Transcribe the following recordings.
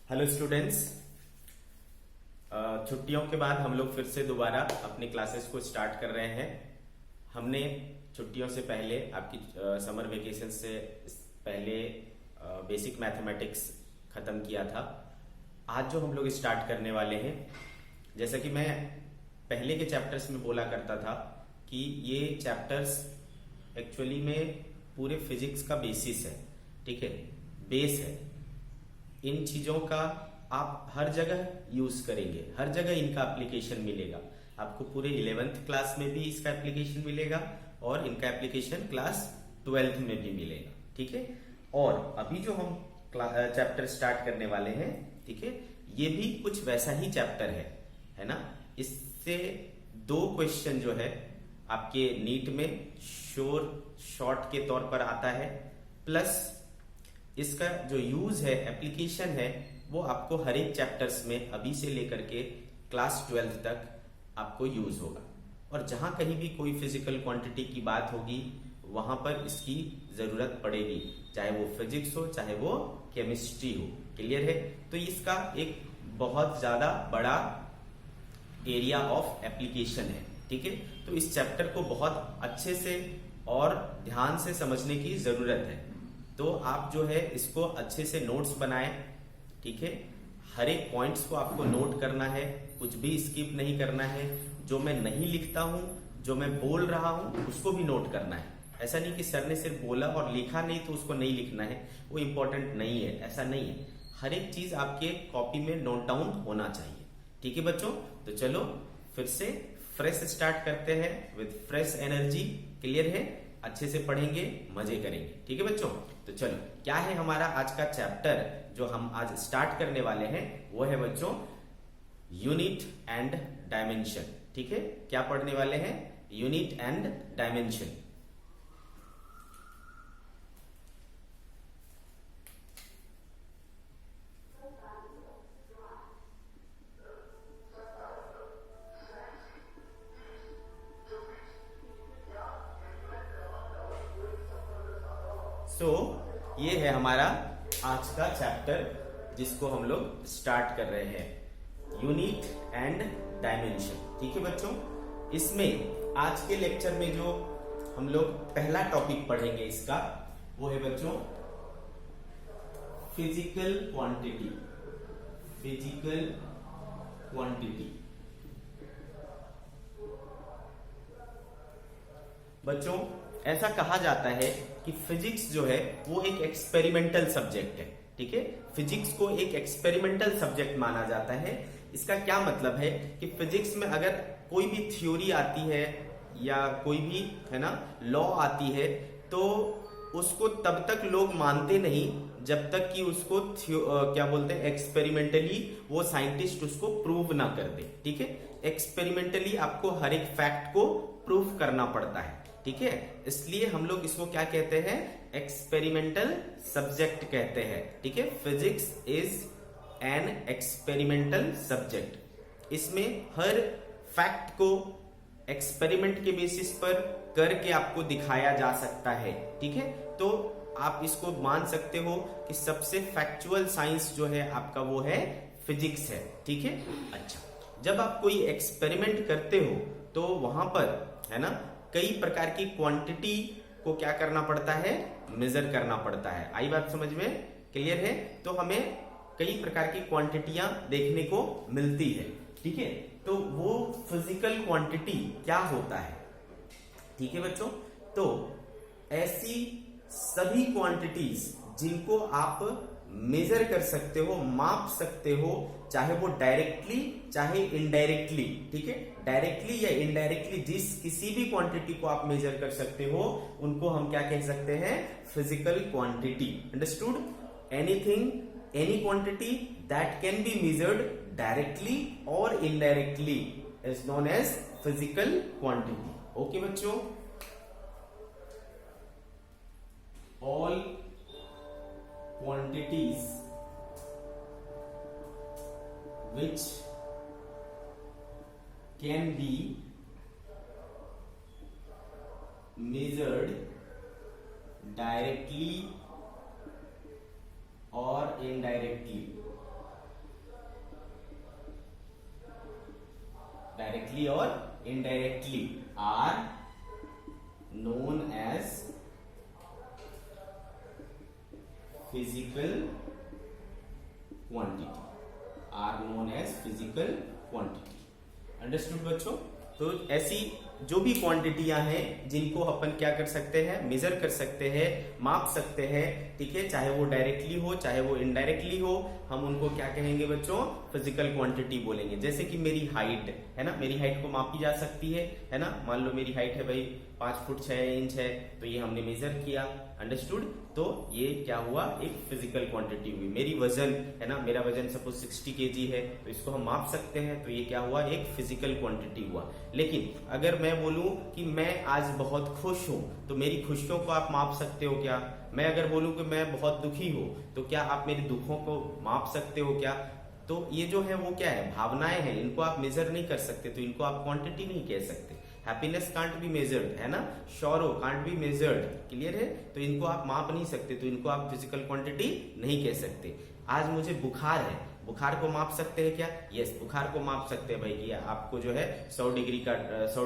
Hello students. छुट्टियों के बाद हम लोग फिर से दोबारा अपनी क्लासेस को स्टार्ट कर रहे हैं। हमने छुट्टियों से पहले आपकी समर वेकेशन से पहले बेसिक मैथमेटिक्स खत्म किया था। आज जो हम लोग स्टार्ट करने वाले हैं, जैसा कि मैं पहले के चैप्टर्स में बोला करता था कि ये चैप्टर्स एक्चुअली में पूरे फिजिक्स का बेसिस है, ठीक है, बेस है। इन चीजों का आप हर जगह यूज करेंगे, हर जगह इनका एप्लीकेशन मिलेगा। आपको पूरे 11th क्लास में भी इसका एप्लीकेशन मिलेगा और इनका एप्लीकेशन क्लास 12th में भी मिलेगा, ठीक है। और अभी जो हम चैप्टर स्टार्ट करने वाले हैं, ठीक है, ये भी कुछ वैसा ही चैप्टर है ना। इससे 2 क्वेश्चन जो है आपके नीट में शॉर्ट के तौर पर आता है, प्लस इसका जो यूज है, एप्लीकेशन है, वो आपको हर एक चैप्टर्स में अभी से लेकर के क्लास 12th तक आपको यूज होगा। और जहां कहीं भी कोई फिजिकल क्वांटिटी की बात होगी वहां पर इसकी जरूरत पड़ेगी, चाहे वो फिजिक्स हो चाहे वो केमिस्ट्री हो। क्लियर है? तो इसका एक बहुत ज्यादा बड़ा एरिया ऑफ एप्लीकेशन है, ठीक है। तो इस चैप्टर को बहुत अच्छे से और ध्यान से समझने की जरूरत है। तो आप जो है इसको अच्छे से नोट्स बनाएं, ठीक है। हर एक पॉइंट्स को आपको नोट करना है, कुछ भी स्किप नहीं करना है। जो मैं नहीं लिखता हूं, जो मैं बोल रहा हूं, उसको भी नोट करना है। ऐसा नहीं कि सर ने सिर्फ बोला और लिखा नहीं तो उसको नहीं लिखना है, वो इंपॉर्टेंट नहीं है, ऐसा नहीं है। हर एक चीज आपके कॉपी में नोट डाउन होना चाहिए, ठीक है बच्चों। तो चलो फिर से फ्रेश स्टार्ट करते हैं विद फ्रेश एनर्जी। क्लियर है? अच्छे से पढ़ेंगे, मजे करेंगे, ठीक है बच्चों। तो चलो, क्या है हमारा आज का चैप्टर जो हम आज स्टार्ट करने वाले हैं, वो है बच्चों यूनिट एंड डायमेंशन, ठीक है। क्या पढ़ने वाले हैं? Unit and dimension. ये है हमारा आज का चैप्टर जिसको हम लोग स्टार्ट कर रहे हैं, यूनिट एंड डायमेंशन, ठीक है बच्चों। इसमें आज के लेक्चर में जो हम लोग पहला टॉपिक पढ़ेंगे इसका, वो है बच्चों फिजिकल क्वांटिटी। फिजिकल क्वांटिटी बच्चों, ऐसा कहा जाता है कि फिजिक्स जो है वो एक एक्सपेरिमेंटल सब्जेक्ट है, ठीक है। फिजिक्स को एक एक्सपेरिमेंटल सब्जेक्ट माना जाता है। इसका क्या मतलब है कि फिजिक्स में अगर कोई भी थ्योरी आती है या कोई भी, है ना, लॉ आती है, तो उसको तब तक लोग मानते नहीं जब तक कि उसको क्या बोलते हैं, एक्सपेरिमेंटली वो साइंटिस्ट उसको प्रूव ना कर दे, ठीक है। एक्सपेरिमेंटली आपको हर एक फैक्ट को प्रूव करना पड़ता है, ठीक है। इसलिए हम लोग इसको क्या कहते हैं? एक्सपेरिमेंटल सब्जेक्ट कहते हैं, ठीक है। Physics is an experimental subject. इसमें हर फैक्ट को एक्सपेरिमेंट के बेसिस पर करके आपको दिखाया जा सकता है, ठीक है। तो आप इसको मान सकते हो कि सबसे फैक्चुअल साइंस जो है आपका वो है फिजिक्स है, ठीक है। अच्छा, जब आप कोई एक्सपेरिमेंट करते हो तो वहां पर, है ना, कई प्रकार की क्वांटिटी को क्या करना पड़ता है? मेजर करना पड़ता है। आई बात समझ में? क्लियर है? तो हमें कई प्रकार की क्वांटिटियां देखने को मिलती है, ठीक है। तो वो फिजिकल क्वांटिटी क्या होता है, ठीक है बच्चों। तो ऐसी सभी क्वांटिटीज जिनको आप मेजर कर सकते हो, माप सकते हो, चाहे वो डायरेक्टली चाहे इनडायरेक्टली, ठीक है। डायरेक्टली या इनडायरेक्टली जिस किसी भी क्वांटिटी को आप मेजर कर सकते हो, उनको हम क्या कह सकते हैं? Physical quantity. Understood? Anything, any quantity that can be measured directly और indirectly is known as physical quantity. Okay बच्चों, all quantities which can be measured directly or indirectly directly और indirectly are known as physical quantity, are known as physical quantity. Understood बच्चों? तो ऐसी जो भी क्वांटिटियां हैं जिनको अपन क्या कर सकते हैं, मेजर कर सकते हैं, माप सकते हैं, ठीक है, चाहे वो डायरेक्टली हो चाहे वो इनडायरेक्टली हो, हम उनको क्या कहेंगे बच्चों, फिजिकल क्वांटिटी बोलेंगे। जैसे कि मेरी हाइट है ना, मेरी हाइट को मापी जा सकती है ना। मान लो मेरी हाइट है भाई 5 फुट 6 इंच है, तो ये हमने मेजर किया। अंडरस्टूड? तो ये क्या हुआ, एक फिजिकल क्वांटिटी हुई। मेरी वजन है ना, मेरा वजन सपोज 60 kg है, तो इसको हम माप सकते हैं, तो ये क्या हुआ, एक फिजिकल क्वांटिटी हुआ। लेकिन अगर मैं बोलूं कि मैं आज बहुत खुश हूं, तो मेरी खुशियों को आप माप सकते हो क्या? मैं अगर बोलूं कि मैं बहुत दुखी हूं, तो क्या आप मेरे दुखों को माप सकते हो क्या? तो ये जो है वो क्या है, भावनाएं हैं, इनको आप मेजर नहीं कर सकते, तो इनको आप क्वांटिटी नहीं कह सकते। हैप्पीनेस कांट बी मेजर्ड, है ना, sorrow can't be measured, clear है? तो इनको आप माप नहीं सकते, तो इनको आप फिजिकल क्वांटिटी नहीं कह सकते। आज मुझे बुखार है, बुखार को माप सकते हैं क्या? यस, बुखार को माप सकते हैं भाई, कि आपको जो है 100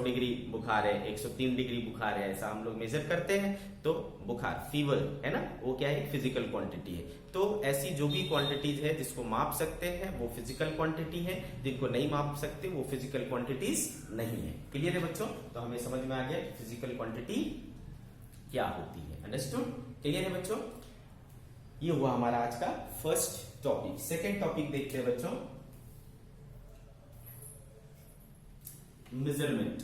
डिग्री बुखार है, 103 डिग्री बुखार है, ऐसा हम लोग मेजर करते हैं। तो बुखार, फीवर, है ना, वो क्या है, फिजिकल क्वांटिटी है। तो ऐसी जो भी क्वांटिटीज है जिसको माप सकते हैं वो फिजिकल क्वांटिटी है, जिनको नहीं माप सकते वो फिजिकल क्वांटिटीज नहीं है। क्लियर है बच्चों? तो हमें समझ में आ गया फिजिकल क्वांटिटी क्या होती है। अंडरस्टूड? क्लियर है बच्चों? ये हुआ हमारा आज का फर्स्ट टॉपिक। सेकेंड टॉपिक देखते हैं बच्चों, मेजरमेंट।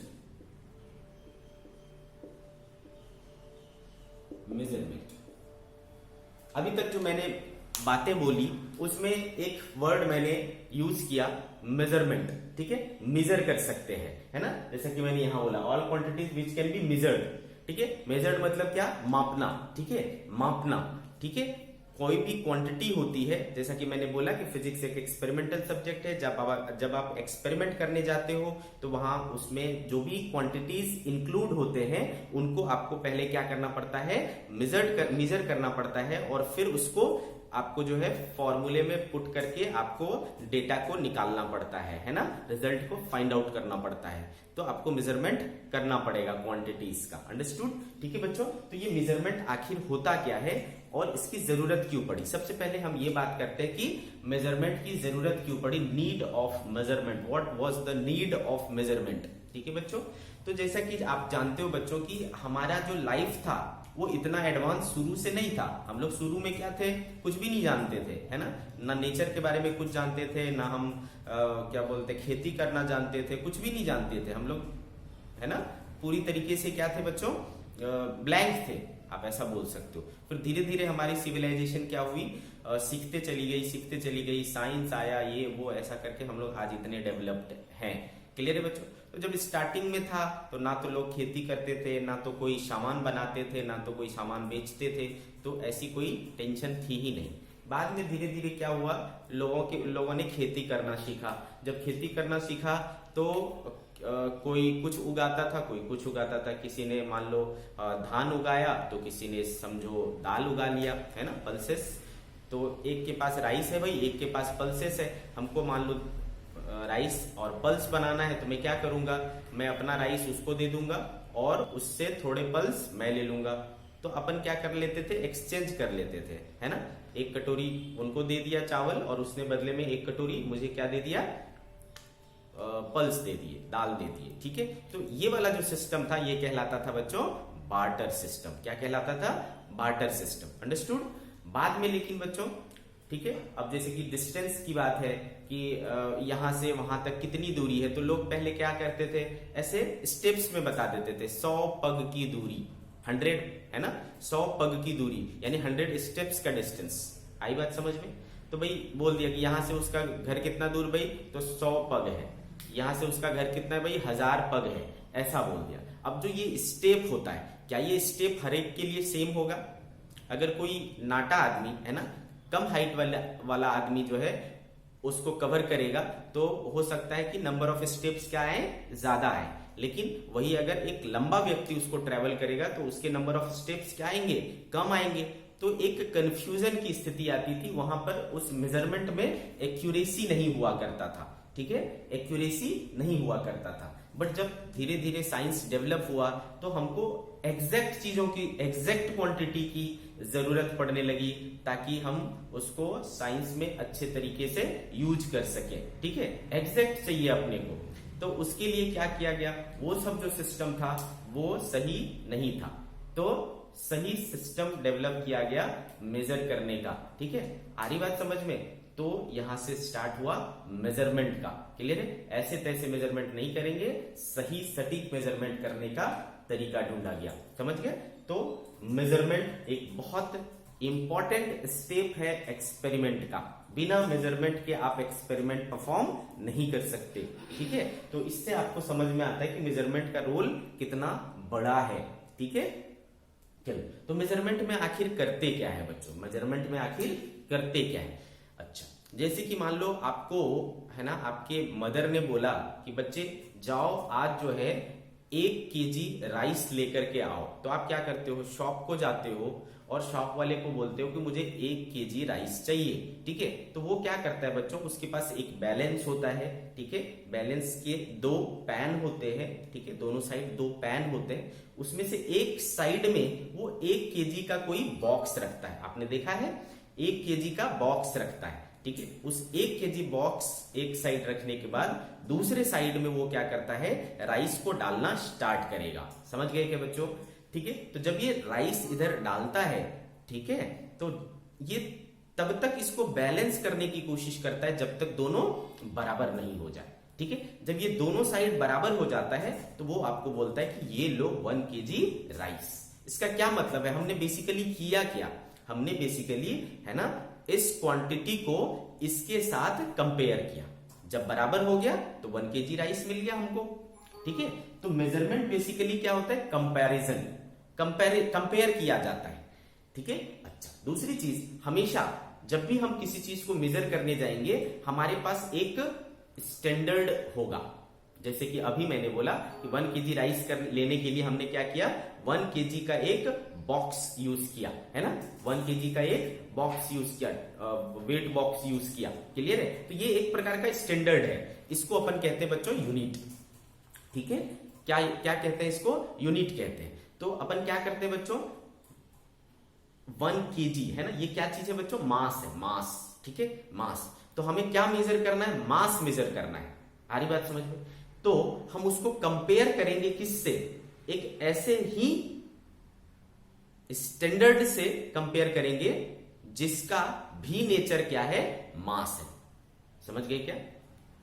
मेजरमेंट, अभी तक जो मैंने बातें बोली उसमें एक वर्ड मैंने यूज किया, मेजरमेंट, ठीक है, मेजर कर सकते हैं, है ना। जैसा कि मैंने यहां बोला, all quantities which can be measured, ठीक है। मेजर्ड मतलब क्या, मापना, ठीक है, मापना, ठीक है। कोई भी क्वांटिटी होती है, जैसा कि मैंने बोला कि फिजिक्स एक एक्सपेरिमेंटल सब्जेक्ट है। जब आप एक्सपेरिमेंट करने जाते हो तो वहां उसमें जो भी क्वांटिटीज इंक्लूड होते हैं उनको आपको पहले क्या करना पड़ता है, मेजर करना पड़ता है, और फिर उसको आपको जो है फॉर्मूले में पुट करके आपको डेटा को निकालना पड़ता है ना, रिजल्ट को फाइंड आउट करना पड़ता है। तो आपको मेजरमेंट करना पड़ेगा क्वांटिटीज का। अंडरस्टूड? ठीक है बच्चों, तो ये मेजरमेंट आखिर होता क्या है और इसकी जरूरत क्यों पड़ी। सबसे पहले हम ये बात करते हैं कि मेजरमेंट की जरूरत क्यों पड़ी, need of measurement, what was the need of measurement. ठीक है बच्चों, तो जैसा कि आप जानते हो बच्चों कि हमारा जो लाइफ था वो इतना एडवांस शुरू से नहीं था। हम लोग शुरू में क्या थे, कुछ भी नहीं जानते थे, है ना नेचर के बारे में कुछ जानते थे, ना हम क्या बोलते खेती करना जानते थे, कुछ भी नहीं जानते थे हम लोग, है ना। पूरी तरीके से क्या थे बच्चों, ब्लैंक थे, आप ऐसा बोल सकते हो। फिर धीरे धीरे हमारी सिविलाइजेशन क्या हुई, सीखते चली गई, साइंस आया, ये वो, ऐसा करके हम लोग आज इतने डेवलप्ड हैं। क्लियर है बच्चों? तो जब स्टार्टिंग में था तो ना तो लोग खेती करते थे, ना तो कोई सामान बनाते थे, ना तो कोई सामान बेचते थे, तो ऐसी कोई टेंशन थी ही नहीं। बाद में धीरे धीरे क्या हुआ, लोगों ने खेती करना सीखा। जब खेती करना सीखा तो कोई कुछ उगाता था, कोई कुछ उगाता था। किसी ने मान लो धान उगाया तो किसी ने समझो दाल उगा लिया, है ना, पल्सेस। तो एक के पास राइस है भाई, एक के पास पल्सेस है। हमको मान लो राइस और पल्स बनाना है, तो मैं क्या करूंगा, मैं अपना राइस उसको दे दूंगा और उससे थोड़े पल्स मैं ले लूंगा। तो अपन क्या कर लेते थे, एक्सचेंज कर लेते थे, है ना। एक कटोरी उनको दे दिया चावल और उसने बदले में एक कटोरी मुझे क्या दे दिया, पल्स दे दिए, दाल दे दिए। ठीक है, तो ये वाला जो सिस्टम था ये कहलाता था बच्चों बार्टर सिस्टम। क्या कहलाता था, बार्टर सिस्टम। अंडरस्टूड? बाद में लेकिन बच्चों, ठीक है, अब जैसे कि डिस्टेंस की बात है कि यहां से वहां तक कितनी दूरी है, तो लोग पहले क्या करते थे, ऐसे स्टेप्स में बता देते थे। 100 पग की दूरी, 100, है ना, 100 पग की दूरी यानी 100 स्टेप्स का डिस्टेंस। आई बात समझ में? तो भाई बोल दिया कि यहां से उसका घर कितना दूर भाई, तो 100 पग है। यहां से उसका घर कितना है भाई, 1000 पग है, ऐसा बोल दिया। अब जो ये स्टेप होता है, क्या ये स्टेप हर एक के लिए सेम होगा? अगर कोई नाटा आदमी है ना, कम हाइट वाला आदमी जो है उसको कवर करेगा तो हो सकता है कि नंबर ऑफ स्टेप्स क्या आए, ज्यादा आए। लेकिन वही अगर एक लंबा व्यक्ति उसको ट्रेवल करेगा तो उसके नंबर ऑफ स्टेप्स क्या आएंगे, कम आएंगे। तो एक कंफ्यूजन की स्थिति आती थी वहां पर, उस मेजरमेंट में एक्यूरेसी नहीं हुआ करता था। ठीक है, एक्यूरेसी नहीं हुआ करता था। बट जब धीरे धीरे साइंस डेवलप हुआ तो हमको एग्जैक्ट चीजों की, एग्जैक्ट क्वांटिटी की जरूरत पड़ने लगी, ताकि हम उसको साइंस में अच्छे तरीके से यूज कर सके। ठीक है, एग्जैक्ट चाहिए अपने को, तो उसके लिए क्या किया गया, वो सब जो सिस्टम था वो सही नहीं था, तो सही सिस्टम डेवलप किया गया मेजर करने का। ठीक है, आ रही बात समझ में? तो यहां से स्टार्ट हुआ मेजरमेंट का। क्लियर है? ऐसे तैसे मेजरमेंट नहीं करेंगे, सही सटीक मेजरमेंट करने का तरीका ढूंढा गया। समझ गए? तो मेजरमेंट एक बहुत इंपॉर्टेंट स्टेप है एक्सपेरिमेंट का। बिना मेजरमेंट के आप एक्सपेरिमेंट परफॉर्म नहीं कर सकते। ठीक है, तो इससे आपको समझ में आता है कि मेजरमेंट का रोल कितना बड़ा है। ठीक है, चलो, तो मेजरमेंट में आखिर करते क्या है बच्चों? मेजरमेंट में आखिर करते क्या है? अच्छा, जैसे कि मान लो आपको, है ना, आपके मदर ने बोला कि बच्चे जाओ आज जो है 1 केजी राइस लेकर के आओ, तो आप क्या करते हो? शॉप को जाते हो और शॉप वाले को बोलते हो कि मुझे 1 केजी राइस चाहिए। ठीक है, तो वो क्या करता है बच्चों? उसके पास एक बैलेंस होता है। ठीक है, बैलेंस के 2 पैन होते हैं। ठीक है, दोनों साइड 2 पैन होते हैं, उसमें से एक साइड में वो 1 केजी का कोई बॉक्स रखता है। आपने देखा है, 1 केजी का बॉक्स रखता है। ठीक है, उस 1 केजी बॉक्स एक साइड रखने के बाद दूसरे साइड में वो क्या करता है? राइस को डालना स्टार्ट करेगा। समझ गए क्या बच्चों? ठीक है, तो जब ये राइस इधर डालता है, ठीक है, तो ये तब तक इसको बैलेंस करने की कोशिश करता है जब तक दोनों बराबर नहीं हो जाए। ठीक है, जब ये दोनों साइड बराबर हो जाता है तो वो आपको बोलता है कि ये लो 1 केजी राइस। इसका क्या मतलब है? हमने बेसिकली किया क्या? हमने बेसिकली, है ना, इस क्वांटिटी को इसके साथ कंपेयर किया। जब बराबर हो गया तो 1 केजी राइस मिल गया हमको। ठीक है, तो मेजरमेंट बेसिकली क्या होता है? कंपैरिजन, कंपेयर किया जाता है। ठीक है, अच्छा, दूसरी चीज, हमेशा जब भी हम किसी चीज को मेजर करने जाएंगे हमारे पास एक स्टैंडर्ड होगा। जैसे कि अभी मैंने बोला कि 1 केजी राइस लेने के लिए हमने क्या किया? 1 केजी का एक बॉक्स यूज किया, है ना, 1 केजी का एक बॉक्स यूज किया, वेट बॉक्स यूज किया। क्लियर है? तो ये एक प्रकार का स्टैंडर्ड है, इसको अपन कहते हैं बच्चों यूनिट। ठीक है, क्या क्या कहते हैं इसको? यूनिट कहते हैं। तो अपन क्या करते हैं बच्चों? 1 केजी, है ना, ये क्या चीज है बच्चों? मास है, मास। ठीक है, मास। तो हमें क्या मेजर करना है? मास मेजर करना है। आ रही बात समझ में? तो हम उसको कंपेयर करेंगे किससे? एक ऐसे ही स्टैंडर्ड से कंपेयर करेंगे जिसका भी नेचर क्या है? मास है। समझ गए क्या?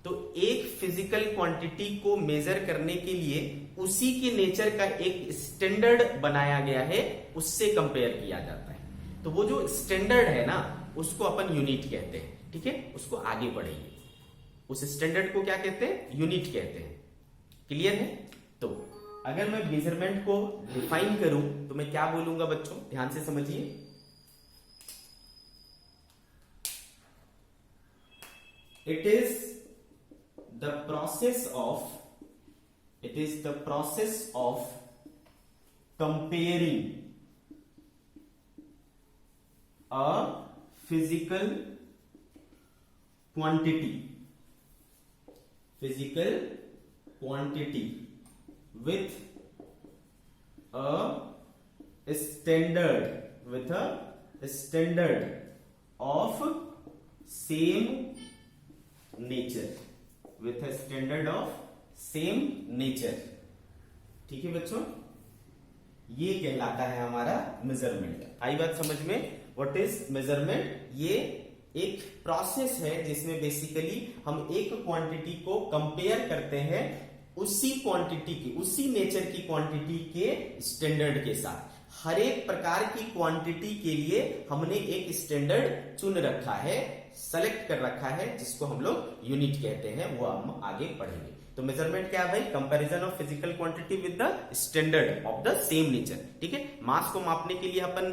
तो एक फिजिकल क्वांटिटी को मेजर करने के लिए उसी के नेचर का एक स्टैंडर्ड बनाया गया है, उससे कंपेयर किया जाता है। तो वो जो स्टैंडर्ड है ना, उसको अपन यूनिट कहते हैं। ठीक है, उसको आगे बढ़ेंगे, उस स्टैंडर्ड को क्या कहते हैं? यूनिट कहते हैं। क्लियर है? तो अगर मैं मेजरमेंट को डिफाइन करूं तो मैं क्या बोलूंगा बच्चों? ध्यान से समझिए। It is the process of comparing a physical quantity with a standard of same nature, ठीक है बच्चों, ये कहलाता है हमारा मेजरमेंट। आई बात समझ में? What is measurement? ये एक प्रोसेस है जिसमें बेसिकली हम एक क्वांटिटी को कंपेयर करते हैं उसी क्वांटिटी की, उसी नेचर की क्वांटिटी के स्टैंडर्ड के साथ। हर एक प्रकार की क्वांटिटी के लिए हमने एक स्टैंडर्ड चुन रखा है, सेलेक्ट कर रखा है, जिसको हम लोग यूनिट कहते हैं। वो हम आगे पढ़ेंगे। तो मेजरमेंट क्या है भाई? Comparison of physical quantity with the standard of the same nature. ठीक है, मास को मापने के लिए अपन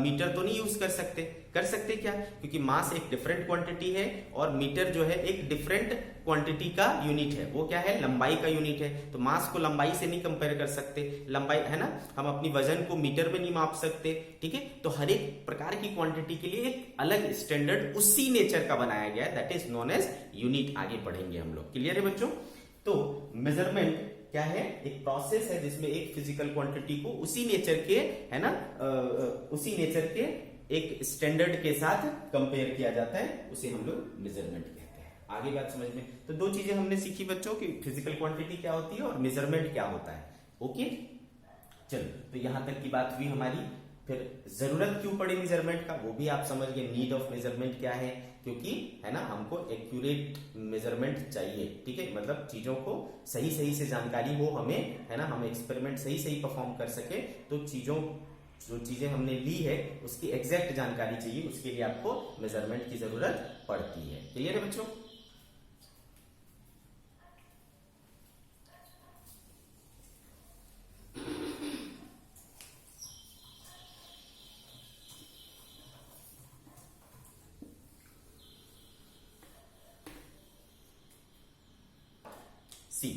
मीटर तो नहीं यूज कर सकते क्या? क्योंकि मास एक डिफरेंट क्वांटिटी है और मीटर जो है एक डिफरेंट क्वांटिटी का यूनिट है। वो क्या है? लंबाई का यूनिट है। तो मास को लंबाई से नहीं कंपेयर कर सकते, लंबाई, है ना, हम अपनी वजन को मीटर में नहीं माप सकते। ठीक है, तो हर एक प्रकार की क्वांटिटी के लिए एक अलग स्टैंडर्ड स्टैंडर्ड उसी नेचर का बनाया गया है, that is known as unit. आगे पढ़ेंगे हम लोग, क्लियर है बच्चों। तो मेजरमेंट क्या है, एक प्रोसेस है जिसमें एक फिजिकल क्वांटिटी को उसी नेचर के, है ना, उसी नेचर के एक स्टैंडर्ड के साथ कंपेयर किया जाता है, उसे हम लोग मेजरमेंट कहते हैं। आगे बात समझ में, तो दो चीजें हमने सीखी बच्चों की, फिजिकल क्वांटिटी क्या होती है और मेजरमेंट क्या होता है। ओके, चलो, तो यहां तक की बात हुई हमारी। फिर जरूरत क्यों पड़ी मेजरमेंट का, वो भी आप समझ गए। नीड ऑफ मेजरमेंट क्या है, क्योंकि है ना हमको एक्यूरेट मेजरमेंट चाहिए, ठीक है, मतलब चीजों को सही सही से जानकारी हो हमें, है ना, हम एक्सपेरिमेंट सही सही परफॉर्म कर सके, तो जो चीजें हमने ली है उसकी एग्जैक्ट जानकारी चाहिए, उसके लिए आपको मेजरमेंट की जरूरत पड़ती है। क्लियर है बच्चों। सी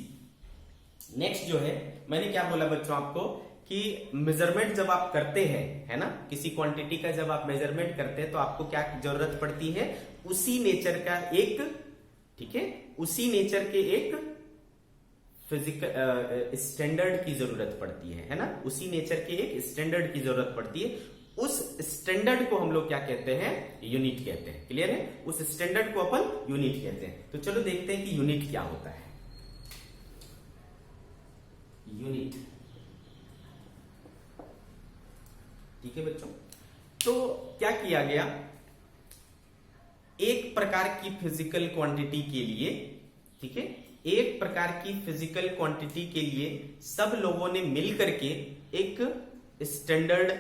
नेक्स्ट जो है, मैंने क्या बोला बच्चों आपको कि मेजरमेंट जब आप करते हैं, है ना, किसी क्वांटिटी का जब आप मेजरमेंट करते हैं तो आपको क्या जरूरत पड़ती है, उसी नेचर का एक, ठीक है, उसी नेचर के एक फिजिकल स्टैंडर्ड की जरूरत पड़ती है ना, उसी नेचर के एक स्टैंडर्ड की जरूरत पड़ती है। उस स्टैंडर्ड को हम लोग क्या कहते हैं, यूनिट कहते हैं। क्लियर है, उस स्टैंडर्ड को अपन यूनिट कहते हैं। तो चलो देखते हैं कि यूनिट क्या होता है। यूनिट, ठीक है बच्चों। तो क्या किया गया, एक प्रकार की फिजिकल क्वांटिटी के लिए, ठीक है, एक प्रकार की फिजिकल क्वांटिटी के लिए सब लोगों ने मिलकर के एक स्टैंडर्ड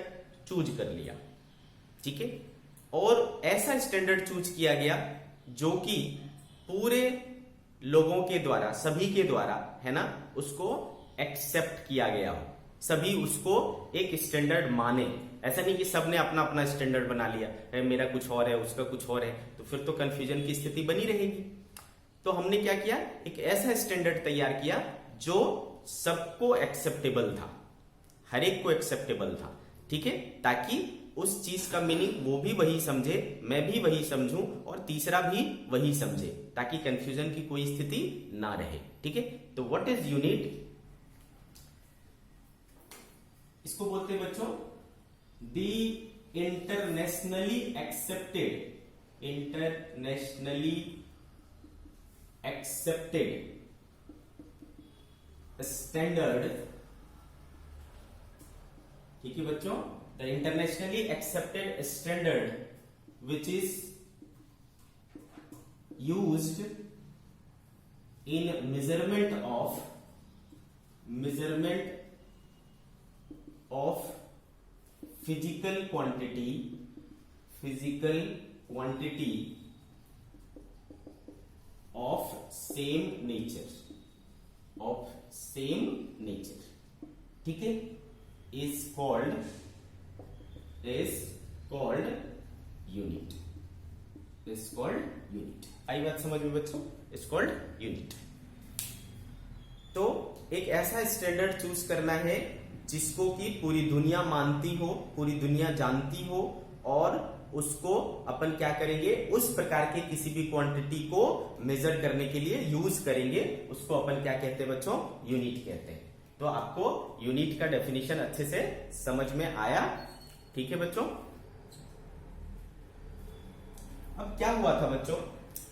चूज कर लिया, ठीक है, और ऐसा स्टैंडर्ड चूज किया गया जो कि पूरे लोगों के द्वारा, सभी के द्वारा, है ना, उसको एक्सेप्ट किया गया हो, सभी उसको एक स्टैंडर्ड माने। ऐसा नहीं कि सबने अपना अपना स्टैंडर्ड बना लिया, मेरा कुछ और है उसका कुछ और है, तो फिर तो कंफ्यूजन की स्थिति बनी रहेगी। तो हमने क्या किया, एक ऐसा स्टैंडर्ड तैयार किया जो सबको एक्सेप्टेबल था, हर एक को एक्सेप्टेबल था, ठीक है, ताकि उस चीज का मीनिंग वो भी वही समझे, मैं भी वही समझूं और तीसरा भी वही समझे, ताकि कंफ्यूजन की कोई स्थिति ना रहे, ठीक है। तो व्हाट इज यूनिट, इसको बोलते हैं बच्चों दी इंटरनेशनली एक्सेप्टेड स्टैंडर्ड, ठीक है बच्चों, the internationally accepted standard which is used in measurement of physical quantity of same nature, ठीक है, is called unit, आई बात समझ में बच्चों, is called unit। तो एक ऐसा स्टैंडर्ड चूज करना है जिसको कि पूरी दुनिया मानती हो, पूरी दुनिया जानती हो, और उसको अपन क्या करेंगे, उस प्रकार के किसी भी क्वांटिटी को मेजर करने के लिए यूज करेंगे, उसको अपन क्या कहते हैं बच्चों, यूनिट कहते हैं। तो आपको यूनिट का डेफिनेशन अच्छे से समझ में आया, ठीक है बच्चों। अब क्या हुआ था बच्चों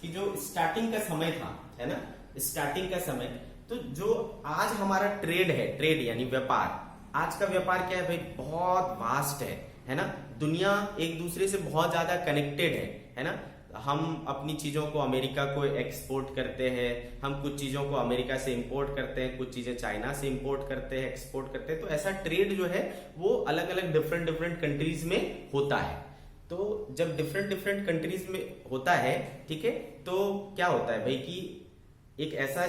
कि जो स्टार्टिंग का समय था, है ना, स्टार्टिंग का समय, तो जो आज हमारा ट्रेड है, ट्रेड यानी व्यापार, आज का व्यापार क्या है भाई, बहुत वास्ट है ना, दुनिया एक दूसरे से बहुत ज्यादा कनेक्टेड है ना। हम अपनी चीजों को अमेरिका को एक्सपोर्ट करते हैं, हम कुछ चीजों को अमेरिका से इंपोर्ट करते हैं, कुछ चीजें चाइना से इंपोर्ट करते हैं, एक्सपोर्ट करते हैं। तो ऐसा ट्रेड जो है वो अलग अलग डिफरेंट कंट्रीज में होता है। तो जब डिफरेंट कंट्रीज में होता है, ठीक है, तो क्या होता है भाई कि एक ऐसा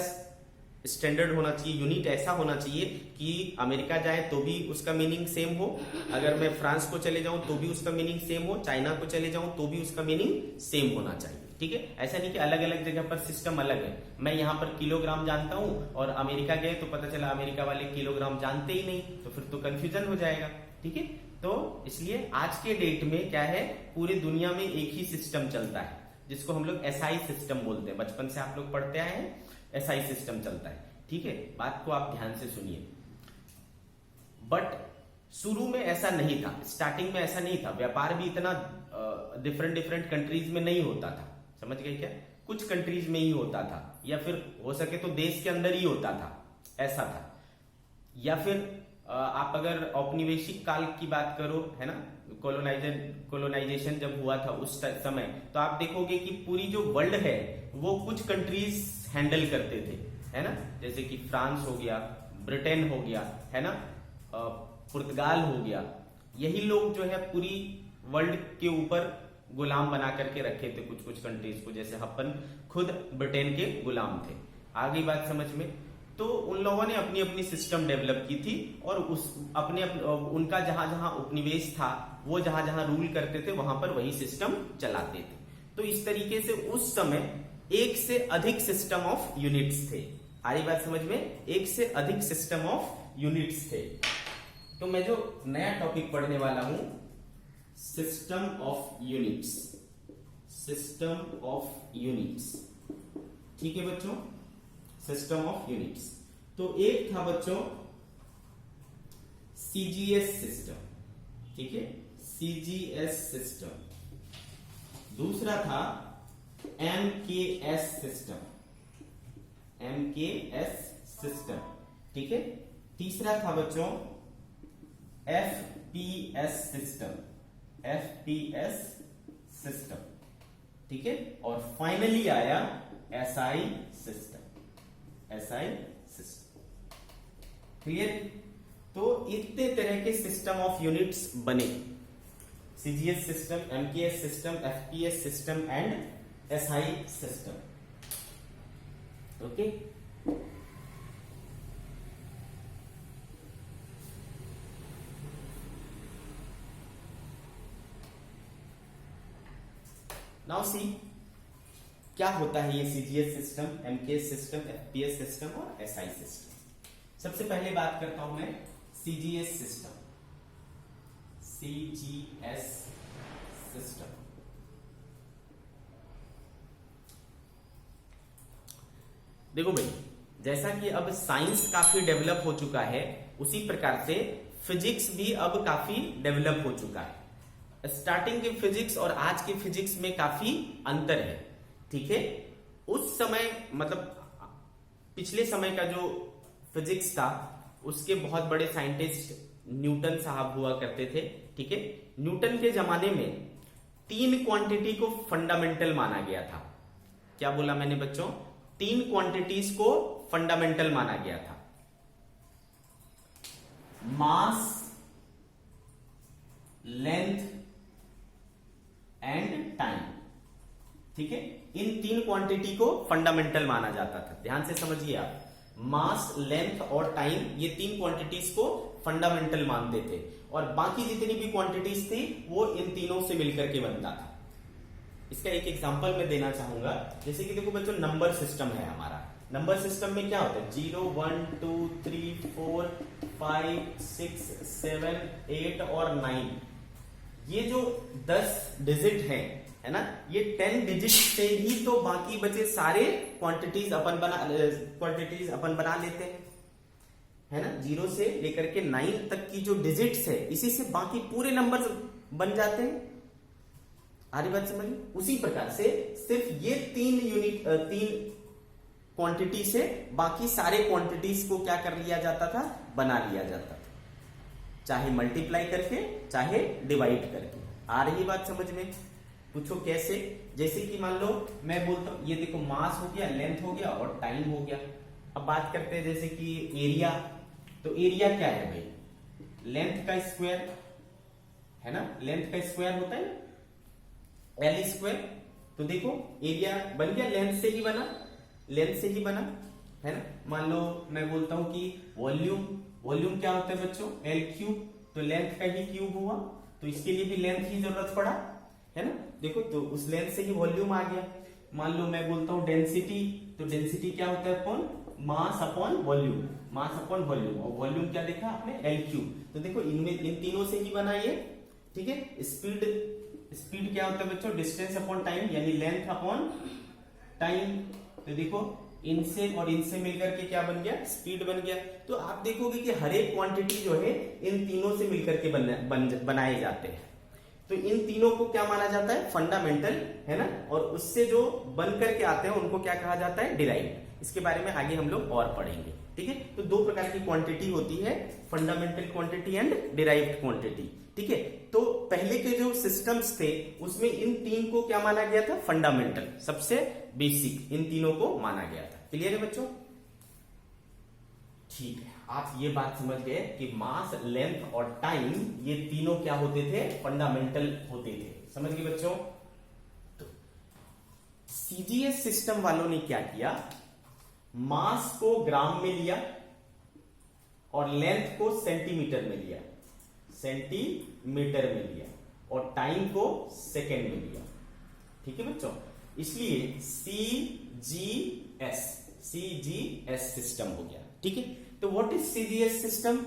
स्टैंडर्ड होना चाहिए, यूनिट ऐसा होना चाहिए कि अमेरिका जाए तो भी उसका मीनिंग सेम हो, अगर मैं फ्रांस को चले जाऊं तो भी उसका मीनिंग सेम हो, चाइना को चले जाऊं तो भी उसका मीनिंग सेम होना चाहिए, ठीक है। ऐसा नहीं कि अलग अलग जगह पर सिस्टम अलग है, मैं यहाँ पर किलोग्राम जानता हूँ और अमेरिका गए तो पता चला अमेरिका वाले किलोग्राम जानते ही नहीं, तो फिर तो कंफ्यूजन हो जाएगा, ठीक है। तो इसलिए आज के डेट में क्या है, पूरी दुनिया में एक ही सिस्टम चलता है जिसको हम लोग एसआई सिस्टम बोलते हैं। बचपन से आप लोग पढ़ते आए हैं, एसआई सिस्टम चलता है। ठीक है, बात को आप ध्यान से सुनिए। बट शुरू में ऐसा नहीं था, स्टार्टिंग में ऐसा नहीं था। व्यापार भी इतना डिफरेंट कंट्रीज में नहीं होता था, समझ गए क्या? कुछ कंट्रीज में ही होता था, या फिर हो सके तो देश के अंदर ही होता था, ऐसा था। या फिर आप अगर औपनिवेशिक काल की बात करो, है ना, कोलोनाइजेशन जब हुआ था उस समय, तो आप देखोगे कि पूरी जो वर्ल्ड है वो कुछ कंट्रीज हैंडल करते थे, है ना, जैसे कि फ्रांस हो गया, ब्रिटेन हो गया, है ना, पुर्तगाल हो गया। यही लोग जो है पूरी वर्ल्ड के ऊपर गुलाम बना करके रखे थे कुछ कुछ कंट्रीज को, जैसे अपन खुद ब्रिटेन के गुलाम थे। आ गई बात समझ में? तो उन लोगों ने अपनी अपनी सिस्टम डेवलप की थी, और उनका जहां जहां उपनिवेश था, वो जहां जहां रूल करते थे वहां पर वही सिस्टम चलाते थे। तो इस तरीके से उस समय एक से अधिक सिस्टम ऑफ यूनिट्स थे। आ रही बात समझ में? एक से अधिक सिस्टम ऑफ यूनिट्स थे। तो मैं जो नया टॉपिक पढ़ने वाला हूं, system of units, system of units. ठीक है बच्चों, सिस्टम ऑफ यूनिट्स। तो एक था बच्चों सीजीएस सिस्टम, ठीक है, सीजीएस सिस्टम। दूसरा था एमकेएस सिस्टम, एमकेएस सिस्टम, ठीक है। तीसरा था बच्चों एफपीएस सिस्टम, एफपीएस सिस्टम, ठीक है। और फाइनली आया SI system, SI system. Clear? तो इतने तरह के सिस्टम ऑफ यूनिट्स बने, CGS system, MKS system, FPS system and SI system. Okay, now see क्या होता है ये CGS system, MKS system, FPS system और एसआई सिस्टम। सबसे पहले बात करता हूं मैं सीजीएस सिस्टम, सीजीएस सिस्टम। देखो भाई, जैसा कि अब साइंस काफी डेवलप हो चुका है, उसी प्रकार से फिजिक्स भी अब काफी डेवलप हो चुका है। स्टार्टिंग के फिजिक्स और आज के फिजिक्स में काफी अंतर है, ठीक है। उस समय मतलब पिछले समय का जो फिजिक्स था, उसके बहुत बड़े साइंटिस्ट न्यूटन साहब हुआ करते थे, ठीक है। न्यूटन के जमाने में 3 क्वांटिटी को फंडामेंटल माना गया था। क्या बोला मैंने बच्चों? 3 क्वांटिटीज को फंडामेंटल माना गया था। मास, लेंथ एंड टाइम, ठीक है। इन 3 क्वांटिटी को फंडामेंटल माना जाता था। ध्यान से समझिए आप, मास, लेंथ और टाइम, ये 3 क्वांटिटीज को फंडामेंटल मानते थे, और बाकी जितनी भी क्वांटिटीज थी वो इन तीनों से मिलकर के बनता था। इसका एक एग्जांपल मैं देना चाहूंगा। जैसे कि देखो बच्चों, नंबर सिस्टम है हमारा। नंबर सिस्टम में क्या होता है? 0, 1, 2, 3, 4, 5, 6, 7, 8 और 9। ये जो 10 डिजिट हैं, है ना, ये 10 डिजिट से ही तो बाकी बचे सारे क्वांटिटीज अपन बना लेते हैं, है ना। 0 से लेकर के 9 तक की जो डिजिट्स है, इसी से बाकी पूरे नंबर बन जाते हैं। आ रही बात समझ? उसी प्रकार से सिर्फ ये 3 क्वांटिटी से बाकी सारे क्वांटिटीज को क्या कर लिया जाता था? बना लिया जाता था, चाहे मल्टीप्लाई करके चाहे डिवाइड करके। आ रही बात समझ में? पूछो कैसे? जैसे कि मान लो मैं बोलता हूं, ये देखो मास हो गया, लेंथ हो गया और टाइम हो गया। अब बात करते हैं जैसे कि एरिया। तो एरिया क्या है भाई? लेंथ का स्क्वायर, है ना, लेंथ का स्क्वायर होता है L स्क्वायर। तो देखो एरिया बन गया, लेंथ से ही बना, लेंथ से ही बना, है ना। मान लो मैं बोलता हूं कि वॉल्यूम, वॉल्यूम क्या होता है बच्चों? L cube. तो लेंथ का ही क्यूब हुआ, तो इसके लिए भी लेंथ की जरूरत पड़ा, है ना। देखो तो उस लेंथ से ही वॉल्यूम आ गया। मान लो मैं बोलता हूं डेंसिटी, तो डेंसिटी क्या होता है? Upon mass upon volume, mass upon volume, और वॉल्यूम क्या देखा आपने, एल क्यू। तो देखो इनमें इन तीनों से ही बना ये, ठीक है। स्पीड, स्पीड क्या होता है बच्चों, डिस्टेंस अपॉन टाइम, यानी लेंथ अपॉन टाइम। तो देखो इनसे और इनसे मिलकर के क्या बन गया, स्पीड बन गया। तो आप देखोगे कि हर एक क्वांटिटी जो है इन तीनों से मिलकर के बनाए जाते हैं। तो इन तीनों को क्या माना जाता है, फंडामेंटल, है ना। और उससे जो बन करके आते हैं उनको क्या कहा जाता है, डिराइव्ड। इसके बारे में आगे हम लोग और पढ़ेंगे, ठीक है। तो दो प्रकार की क्वांटिटी होती है, fundamental quantity and derived quantity, ठीक है। तो पहले के जो सिस्टम्स थे उसमें इन तीन को क्या माना गया था, फंडामेंटल, सबसे बेसिक, इन तीनों को माना गया था। क्लियर है बच्चों, ठीक है। आप ये बात समझ गए कि मास, लेंथ और टाइम ये तीनों क्या होते थे, फंडामेंटल होते थे। समझ गए बच्चों। तो सीजीएस सिस्टम वालों ने क्या किया, मास को ग्राम में लिया और लेंथ को सेंटीमीटर में लिया, सेंटीमीटर में लिया, और टाइम को सेकेंड में लिया, ठीक है बच्चों। इसलिए सीजीएस सिस्टम हो गया, ठीक है। तो what is CGS system,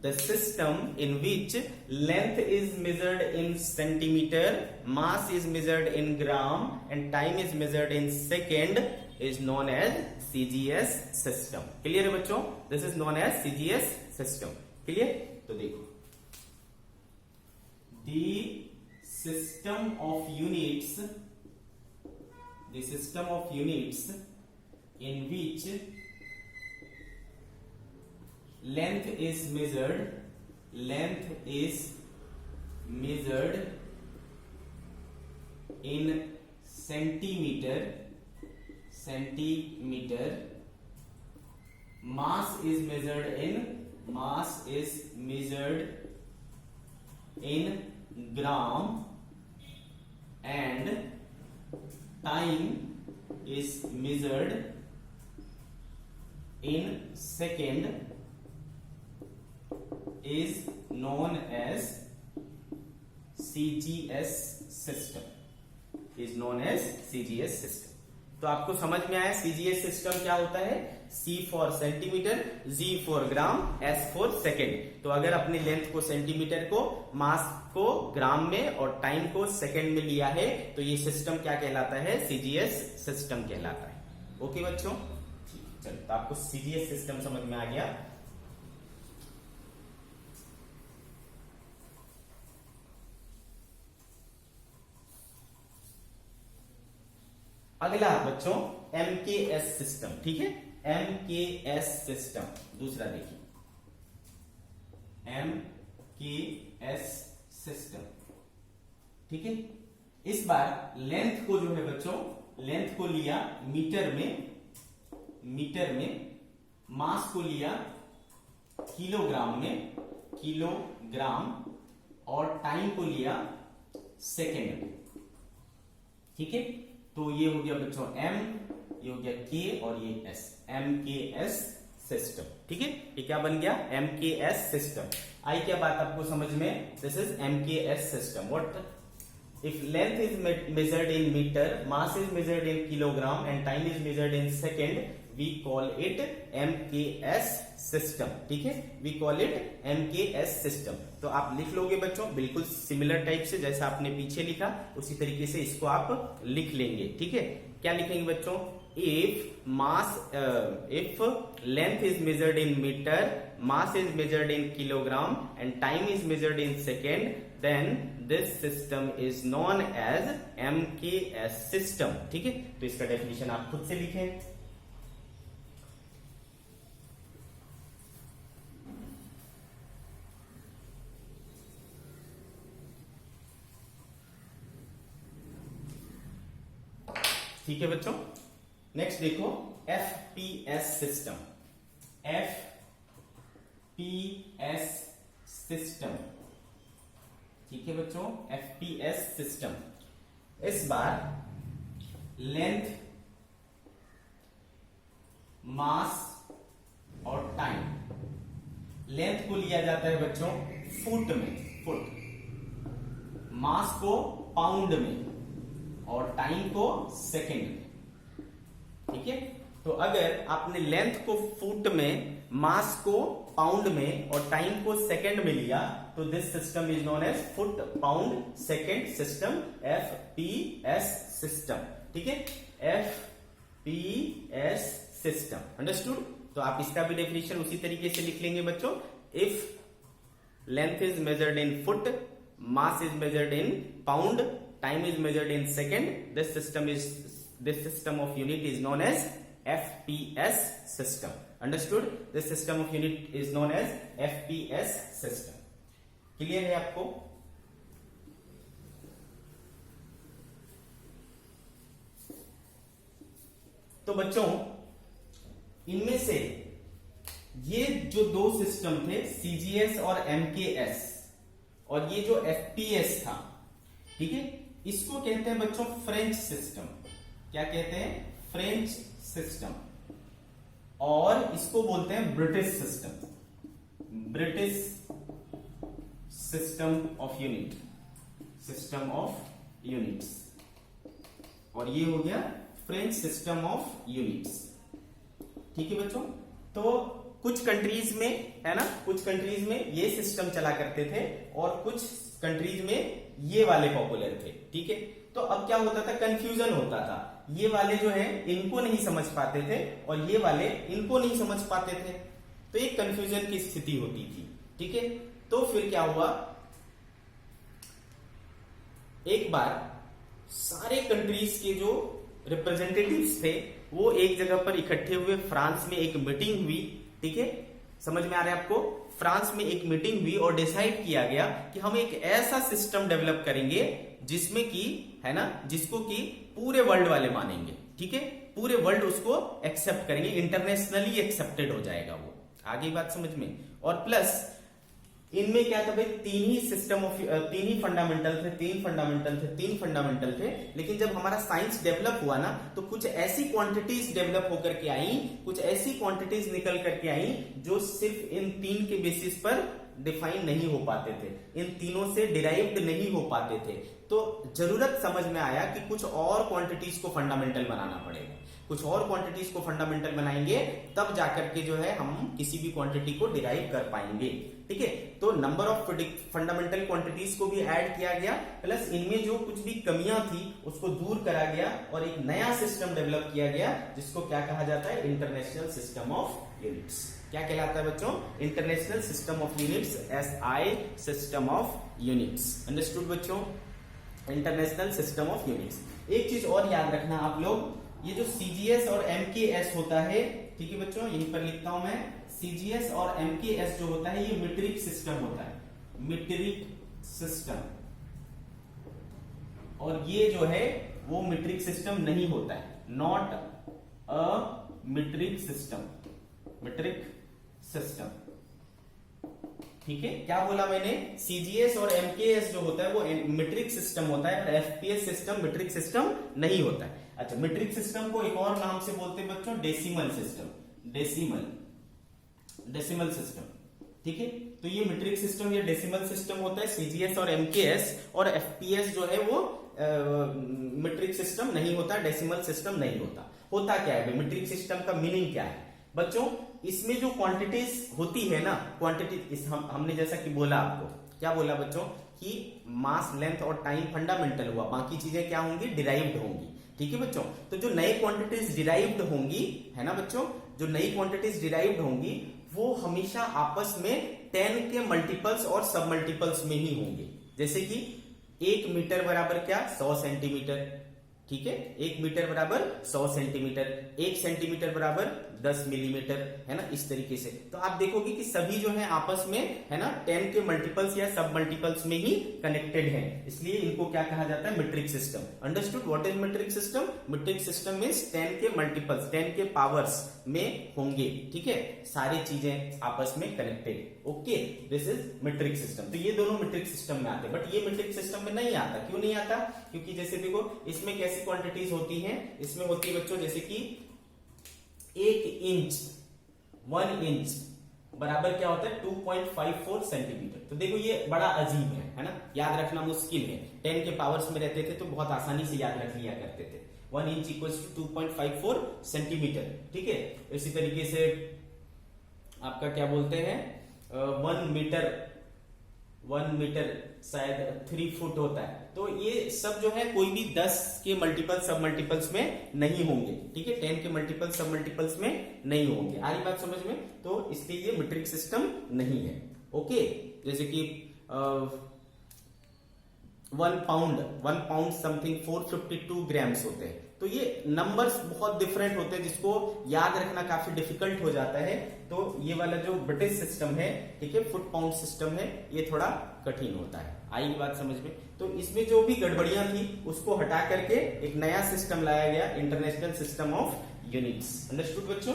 the system in which length is measured in centimetre, mass is measured in gram and time is measured in second is known as CGS system। Clear है बच्चों, this is known as CGS system। Clear. तो देखो the system of units in which length is measured in centimeter, mass is measured in gram and time is measured in second is known as CGS system। तो आपको समझ में आया CGS system क्या होता है, C for centimetre, G for gram, S for second. तो अगर अपने लेंथ को सेंटीमीटर को, मास को ग्राम में और टाइम को सेकेंड में लिया है तो ये सिस्टम क्या कहलाता है, सीजीएस सिस्टम कहलाता है। ओके बच्चों, चलो तो आपको सीजीएस सिस्टम समझ में आ गया। अगला बच्चों एमकेएस सिस्टम, ठीक है। एमकेएस सिस्टम दूसरा देखिए, एमकेएस सिस्टम, ठीक है। इस बार लेंथ को जो है बच्चों, लेंथ को लिया मीटर में, मास को लिया किलोग्राम और टाइम को लिया सेकेंड में, ठीक है। तो ये हो गया बच्चों M, ये हो गया K और ये S, MKS सिस्टम, ठीक है। ये क्या बन गया, MKS सिस्टम। आई क्या बात आपको समझ में, this is MKS system. What, if length is measured in metre, mass is measured in kilogram and time is measured in second, we call it MKS system, ठीक है। We call it MKS system. तो आप लिख लोगे बच्चों बिल्कुल similar type से, जैसा आपने पीछे लिखा उसी तरीके से इसको आप लिख लेंगे, ठीक है। क्या लिखेंगे बच्चों, if length is measured in metre, mass is measured in kilogram and time is measured in second, then this system is known as MKS system, ठीक है। तो इसका डेफिनेशन आप खुद से लिखें। ठीक है बच्चों, नेक्स्ट देखो FPS सिस्टम, FPS सिस्टम, ठीक है बच्चों। FPS सिस्टम, इस बार लेंथ, मास और टाइम, लेंथ को लिया जाता है बच्चों फुट में, मास को पाउंड में और टाइम को सेकेंड में, ठीक है। तो अगर आपने लेंथ को फुट में, मास को पाउंड में और टाइम को सेकंड में लिया तो this system is known as foot pound second system, FPS system. ठीक है, FPS सिस्टम, अंडरस्टूड। तो आप इसका भी डेफिनेशन उसी तरीके से लिख लेंगे बच्चों। If length is measured in foot, mass is measured in pound, time is measured in second, this system of unit is known as FPS system, understood? This system of unit is known as FPS system. Clear है आपको? तो बच्चों इनमें से ये जो दो system थे CGS और MKS और ये जो FPS था, ठीक है, इसको कहते हैं बच्चों फ्रेंच सिस्टम। क्या कहते हैं? French system. और इसको बोलते हैं British system, British system of unit, system of units. और ये हो गया फ्रेंच सिस्टम ऑफ यूनिट्स। ठीक है बच्चों, तो कुछ कंट्रीज में, है ना, कुछ कंट्रीज में ये सिस्टम चला करते थे और कुछ कंट्रीज में ये वाले पॉपुलर थे। ठीक है, तो अब क्या होता था, कंफ्यूजन होता था। ये वाले जो है इनको नहीं समझ पाते थे और ये वाले इनको नहीं समझ पाते थे, तो एक कंफ्यूजन की स्थिति होती थी। ठीक है, तो फिर क्या हुआ, एक बार सारे कंट्रीज के जो रिप्रेजेंटेटिव्स थे वो एक जगह पर इकट्ठे हुए, फ्रांस में एक मीटिंग हुई। ठीक है, समझ में आ रहा है आपको? फ्रांस में एक मीटिंग हुई और डिसाइड किया गया कि हम एक ऐसा सिस्टम डेवलप करेंगे जिसमें कि, है ना, जिसको कि पूरे वर्ल्ड वाले मानेंगे। ठीक है, पूरे वर्ल्ड उसको एक्सेप्ट करेंगे, इंटरनेशनली एक्सेप्टेड हो जाएगा वो। आगे बात समझ में? और प्लस इनमें क्या था भाई, तीन ही फंडामेंटल थे। लेकिन जब हमारा साइंस डेवलप हुआ ना, तो कुछ ऐसी क्वांटिटीज डेवलप होकर के आई, कुछ ऐसी क्वांटिटीज निकल करके आई जो सिर्फ इन तीन के बेसिस पर डिफाइन नहीं हो पाते थे, इन तीनों से डिराइव्ड नहीं हो पाते थे। तो जरूरत समझ में आया कि कुछ और क्वांटिटीज को फंडामेंटल बनाना पड़ेगा, कुछ और क्वांटिटीज को फंडामेंटल बनाएंगे तब जाकर के जो है हम किसी भी क्वांटिटी को डिराइव कर पाएंगे। ठीक है, तो नंबर ऑफ फंडामेंटल क्वांटिटीज को भी ऐड किया गया, प्लस इनमें जो कुछ भी कमियां थी उसको दूर करा गया और एक नया सिस्टम डेवलप किया गया जिसको क्या कहा जाता है, इंटरनेशनल सिस्टम ऑफ यूनिट्स। क्या कहलाता है बच्चों? International system of units, SI system of units. Understood बच्चों? International system of units. एक चीज और याद रखना आप लोग, ये जो CGS और MKS होता है, ठीक है बच्चों, यहीं पर लिखता हूं मैं, CGS और MKS जो होता है ये मीट्रिक सिस्टम होता है, मीट्रिक सिस्टम। और ये जो है वो मीट्रिक सिस्टम नहीं होता है, not a metric system, metric system. ठीक है, क्या बोला मैंने? CGS और MKS जो होता है वो मीट्रिक सिस्टम होता है और FPS सिस्टम मीट्रिक सिस्टम नहीं होता है। अच्छा, मीट्रिक सिस्टम को एक और नाम से बोलते हैं बच्चों, डेसिमल सिस्टम, डेसिमल सिस्टम। ठीक है, तो ये मीट्रिक सिस्टम या डेसिमल सिस्टम होता है CGS और MKS, और FPS जो है वो मीट्रिक सिस्टम नहीं होता, डेसिमल सिस्टम नहीं होता। होता क्या है मीट्रिक सिस्टम का मीनिंग क्या है बच्चों? इसमें जो क्वांटिटीज होती है ना, क्वांटिटी हमने जैसा कि बोला आपको, क्या बोला बच्चों कि मास, लेंथ और टाइम फंडामेंटल हुआ, बाकी चीजें क्या होंगी, डिराइव्ड होंगी। ठीक है बच्चों, तो जो नई क्वांटिटीज डिराइव्ड होंगी, है ना बच्चों, जो नई क्वांटिटीज डिराइव्ड होंगी वो हमेशा आपस में 10 के मल्टीपल्स और सब मल्टीपल्स में ही होंगे। जैसे कि 1 मीटर बराबर क्या, 100 सेंटीमीटर। ठीक है, 1 मीटर बराबर 100 सेंटीमीटर, 1 सेंटीमीटर बराबर 10 मिलीमीटर, है ना, इस तरीके से। तो आप देखोगे कि सभी जो है आपस में, है ना, 10 के मल्टीपल्स या सब मल्टीपल्स में ही कनेक्टेड है, इसलिए इनको क्या कहा जाता है, metric system. Understood what is metric system? Metric system means 10 के मल्टीपल्स, 10 के पावर्स में होंगे। ठीक है, सारी चीजें आपस में connected. Okay, this is metric system. तो ये दोनों मीट्रिक सिस्टम में आते हैं, बट ये मीट्रिक सिस्टम में नहीं आता। क्यों नहीं आता? क्योंकि जैसे देखो इसमें कैसी क्वांटिटीज होती हैं, इसमें होती है बच्चों जैसे कि 1 इंच, 1 इंच बराबर क्या होता है, 2.54 सेंटीमीटर। तो देखो ये बड़ा अजीब है, है ना, याद रखना मुश्किल है। 10 के पावर्स में रहते थे तो बहुत आसानी से याद रख लिया करते थे। 1 इंच इक्वल्स टू 2.54 सेंटीमीटर, ठीक है। इसी तरीके से आपका क्या बोलते हैं 1 मीटर शायद 3 फुट होता है। तो ये सब जो है कोई भी 10 के मल्टीपल सब मल्टीपल्स में नहीं होंगे, ठीक है। 10 के मल्टीपल सब मल्टीपल्स में नहीं होंगे। आ रही बात समझ में? तो इसलिए ये मीट्रिक सिस्टम नहीं है, ओके। जैसे कि 1 पाउंड समथिंग 452 ग्राम्स होते हैं। तो ये नंबर्स बहुत डिफरेंट होते हैं जिसको याद रखना काफी डिफिकल्ट हो जाता है। तो ये वाला जो ब्रिटिश सिस्टम है, ठीक है, फुट पाउंड सिस्टम है, ये थोड़ा कठिन होता है। आई बात समझ में? तो इसमें जो भी गड़बड़ियां थी उसको हटा करके एक नया सिस्टम लाया गया, international system of units. Understood बच्चों?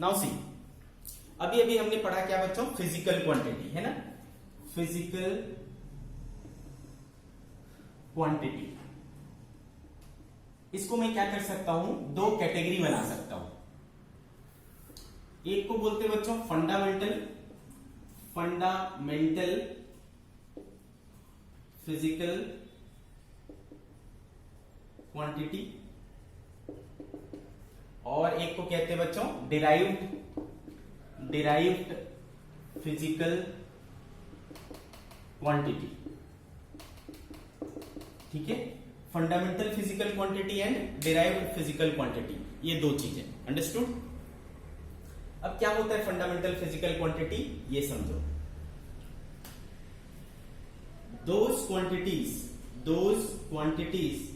नाउ सी, अभी अभी हमने पढ़ा क्या बच्चों? फिजिकल क्वांटिटी, है ना, फिजिकल क्वांटिटी। इसको मैं क्या कर सकता हूं? 2 कैटेगरी बना सकता हूं। एक को बोलते हैं बच्चों फंडामेंटल फिजिकल क्वांटिटी, और एक को कहते हैं बच्चों डिराइव्ड फिजिकल क्वांटिटी, ठीक है। Fundamental physical quantity and derived physical quantity, ये 2 चीजें। अंडरस्टूड? अब क्या होता है फंडामेंटल फिजिकल क्वांटिटी, ये समझो। Those quantities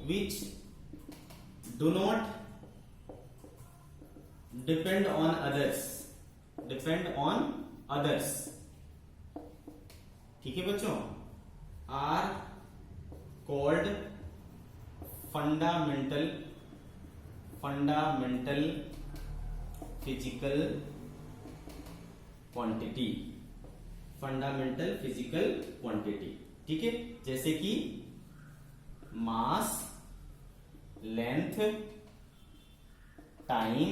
which do not depend on others, ठीक है बच्चों, are called fundamental physical quantity, fundamental physical quantity, ठीक है। जैसे कि मास, लेंथ, टाइम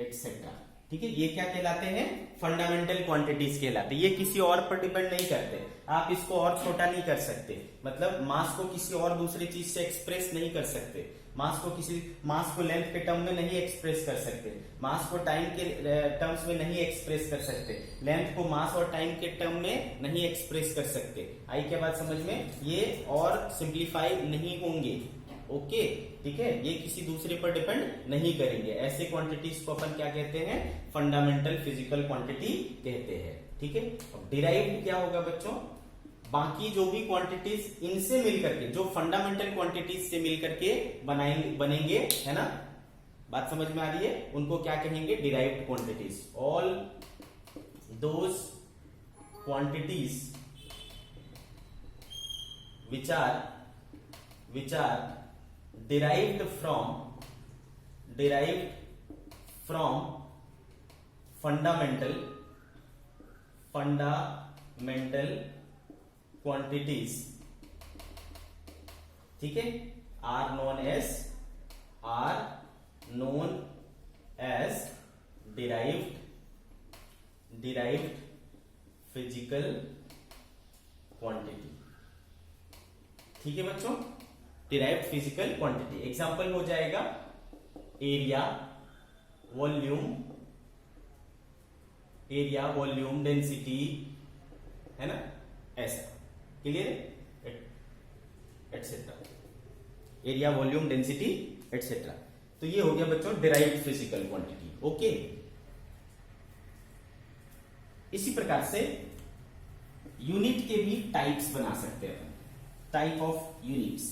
एक्सेट्रा, ठीक है। ये क्या कहलाते हैं? फंडामेंटल क्वांटिटीज कहलाते हैं। ये किसी और पर डिपेंड नहीं करते। आप इसको और छोटा नहीं कर सकते, मतलब मास को किसी और दूसरी चीज से एक्सप्रेस नहीं कर सकते। मास को लेंथ के टर्म में नहीं एक्सप्रेस कर सकते, मास को टाइम के टर्म्स में नहीं एक्सप्रेस कर सकते, लेंथ को मास और टाइम के टर्म में नहीं एक्सप्रेस कर सकते। आई क्या बात समझ में? ये और सिंप्लीफाई नहीं होंगे, ओके, ठीक है। ये किसी दूसरे पर डिपेंड नहीं करेंगे। ऐसे क्वांटिटीज को अपन क्या कहते हैं? फंडामेंटल फिजिकल क्वांटिटी कहते हैं, ठीक है। अब डिराइव्ड क्या होगा बच्चों? बाकी जो भी क्वांटिटीज इनसे मिलकर के, जो फंडामेंटल क्वांटिटीज से मिलकर के बनेंगे, है ना, बात समझ में आ रही है? उनको क्या कहेंगे? Derived quantities. All those quantities which are derived from fundamental quantities, ठीक है, are known as derived physical quantity, ठीक है बच्चों। डिराइव्ड फिजिकल क्वांटिटी एग्जांपल हो जाएगा एरिया, वॉल्यूम, डेंसिटी, है ना, ऐसा। Clear? Etcetera. Area, volume, density etcetera. तो ये हो गया बच्चों डिराइव्ड फिजिकल क्वांटिटी, ओके। इसी प्रकार से यूनिट के भी टाइप्स बना सकते हैं। Type of units,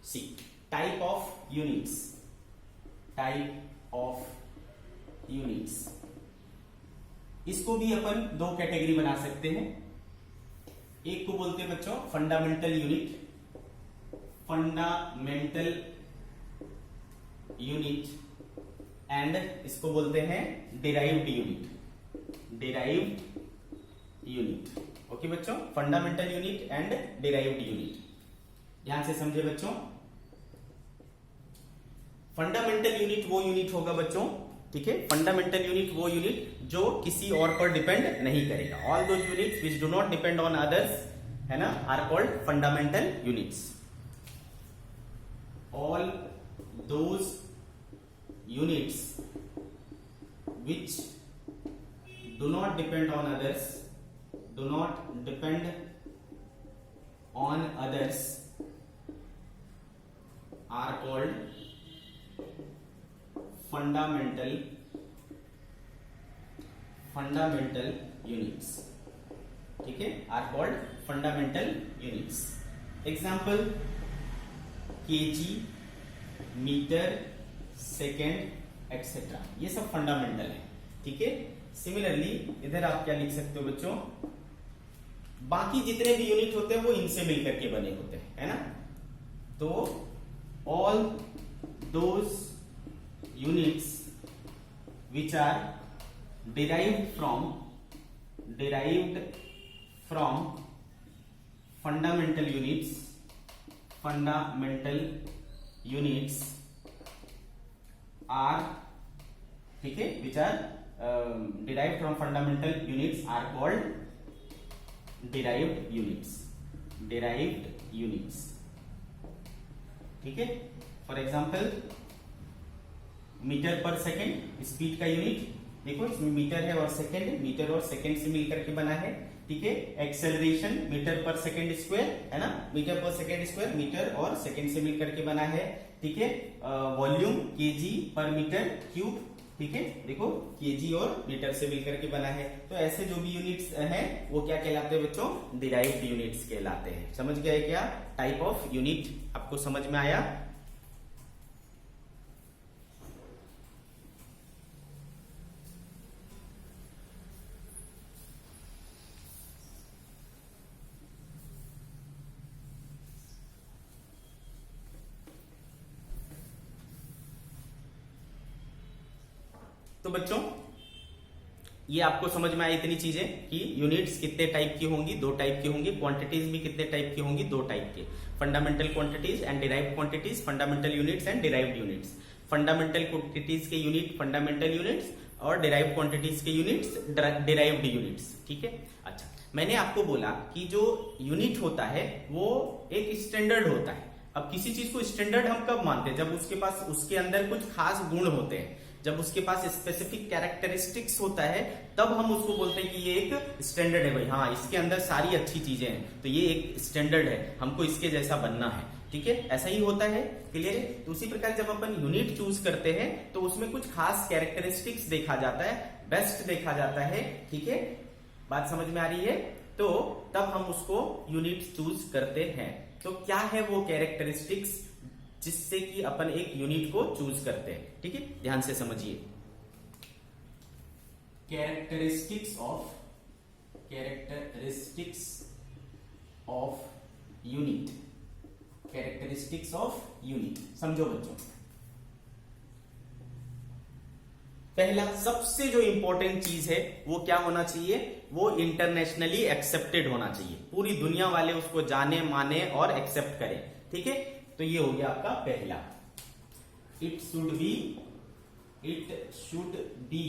see type of units units. इसको भी अपन दो कैटेगरी बना सकते हैं। एक को बोलते हैं बच्चों fundamental unit, fundamental unit, and इसको बोलते हैं derived unit, derived unit. Okay बच्चों, fundamental unit and derived unit. ध्यान से समझे बच्चों, फंडामेंटल यूनिट वो यूनिट होगा बच्चों, ठीक है, फंडामेंटल यूनिट वो यूनिट जो किसी और पर डिपेंड नहीं करेगा। All those units which do not depend on others, है ना, are called fundamental units. All those units which do not depend on others, do not depend on others are called fundamental units, ठीक है, are called fundamental units। Example kg, metre, second, etcetera, ये सब fundamental है, ठीक है। Similarly इधर आप क्या लिख सकते हो बच्चों, बाकी जितने भी यूनिट होते हैं वो इनसे मिलकर के बने होते हैं, है ना। तो all those units which are derived from fundamental units are, ठीक है, which are derived from fundamental units are called derived units, ठीक है। For example metre per second, speed का यूनिट, देखो इसमें मीटर है और सेकेंड, मीटर और सेकेंड से मिलकर के बना है, ठीक है। Acceleration metre per second square, है ना, metre per second square metre और सेकेंड से मिलकर के बना है, ठीक है। वॉल्यूम केजी पर मीटर क्यूब, ठीक है, देखो केजी और मीटर से मिलकर के बना है। तो ऐसे जो भी यूनिट्स हैं वो क्या कहलाते हैं बच्चों, डिराइव्ड यूनिट्स कहलाते हैं। समझ गए क्या, टाइप ऑफ यूनिट आपको समझ में आया। तो बच्चों ये आपको समझ में आई इतनी चीजें कि यूनिट्स कितने टाइप की होंगी, दो टाइप की होंगी, क्वांटिटीज भी कितने टाइप की होंगी, दो टाइप के, fundamental quantities and derived quantities, fundamental units and derived units. Fundamental quantities के यूनिट फंडामेंटल यूनिट्स और डिराइव्ड क्वांटिटीज के यूनिट्स डिराइव्ड यूनिट्स, ठीक है। अच्छा, मैंने आपको बोला कि जो यूनिट होता है वो एक स्टैंडर्ड होता है। अब किसी चीज को स्टैंडर्ड हम कब मानते हैं, जब उसके पास उसके अंदर कुछ खास गुण होते हैं, जब उसके पास स्पेसिफिक कैरेक्टरिस्टिक्स होता है, तब हम उसको बोलते हैं कि ये एक स्टैंडर्ड है भाई, हाँ इसके अंदर सारी अच्छी चीजें हैं, तो ये एक स्टैंडर्ड है, हमको इसके जैसा बनना है, ठीक है। ऐसा ही होता है, क्लियर है। तो उसी प्रकार जब अपन यूनिट चूज करते हैं तो उसमें कुछ खास कैरेक्टरिस्टिक्स देखा जाता है, बेस्ट देखा जाता है, ठीक है, बात समझ में आ रही है। तो तब हम उसको यूनिट चूज करते हैं। तो क्या है वो कैरेक्टरिस्टिक्स जिससे कि अपन एक यूनिट को चूज करते हैं, ठीक है, ध्यान से समझिए। Characteristics of unit, characteristics of unit, समझो बच्चों। पहला सबसे जो इंपॉर्टेंट चीज है वो क्या होना चाहिए, वो इंटरनेशनली एक्सेप्टेड होना चाहिए, पूरी दुनिया वाले उसको जाने माने और एक्सेप्ट करें, ठीक है। तो ये हो गया आपका पहला, it should B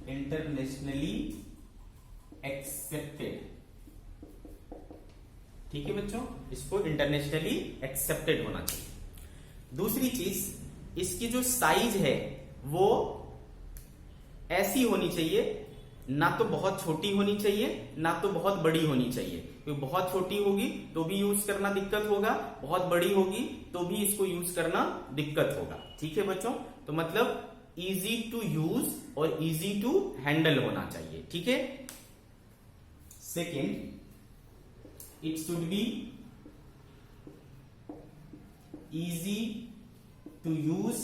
internationally accepted, ठीक है बच्चों, इसको इंटरनेशनली एक्सेप्टेड होना चाहिए। दूसरी चीज, इसकी जो साइज है वो ऐसी होनी चाहिए, ना तो बहुत छोटी होनी चाहिए ना तो बहुत बड़ी होनी चाहिए, क्योंकि बहुत छोटी होगी तो भी यूज करना दिक्कत होगा, बहुत बड़ी होगी तो भी इसको यूज करना दिक्कत होगा, ठीक है बच्चों। तो मतलब इजी टू यूज और इजी टू हैंडल होना चाहिए, ठीक है। Second, it should be easy to use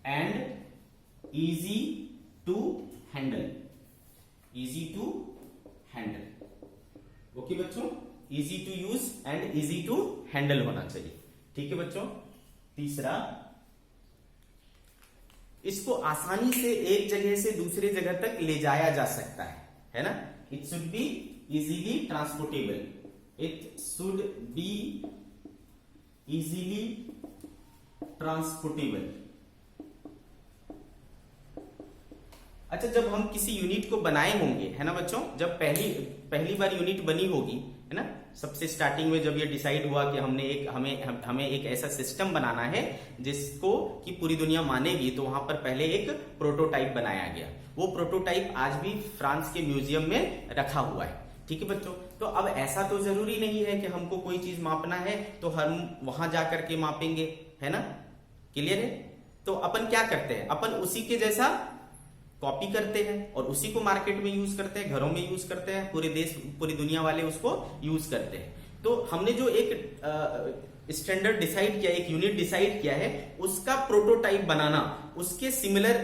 and easy to handle, easy to handle. Okay बच्चों, easy to use and easy to handle होना चाहिए। ठीक है बच्चों। तीसरा, इसको आसानी से एक जगह से दूसरी जगह तक ले जाया जा सकता है ना। It should be easily transportable, it should be easily transportable. अच्छा, जब हम किसी यूनिट को बनाए होंगे, है ना बच्चों, जब पहली बार यूनिट बनी होगी, है ना, सबसे स्टार्टिंग में जब ये डिसाइड हुआ कि हमें एक ऐसा सिस्टम बनाना है जिसको कि पूरी दुनिया मानेगी, तो वहां पर पहले एक प्रोटोटाइप बनाया गया। वो प्रोटोटाइप आज भी फ्रांस के म्यूजियम में रखा हुआ है। ठीक है बच्चों। तो अब ऐसा तो जरूरी नहीं है कि हमको कोई चीज मापना है तो हम वहां जाकर के मापेंगे, है ना। क्लियर है। तो अपन क्या करते हैं, अपन उसी के जैसा कॉपी करते हैं और उसी को मार्केट में यूज करते हैं, घरों में यूज करते हैं, पूरी दुनिया वाले उसको यूज करते हैं। तो हमने जो एक स्टैंडर्ड डिसाइड किया, एक यूनिट डिसाइड किया है, उसका प्रोटोटाइप बनाना, उसके सिमिलर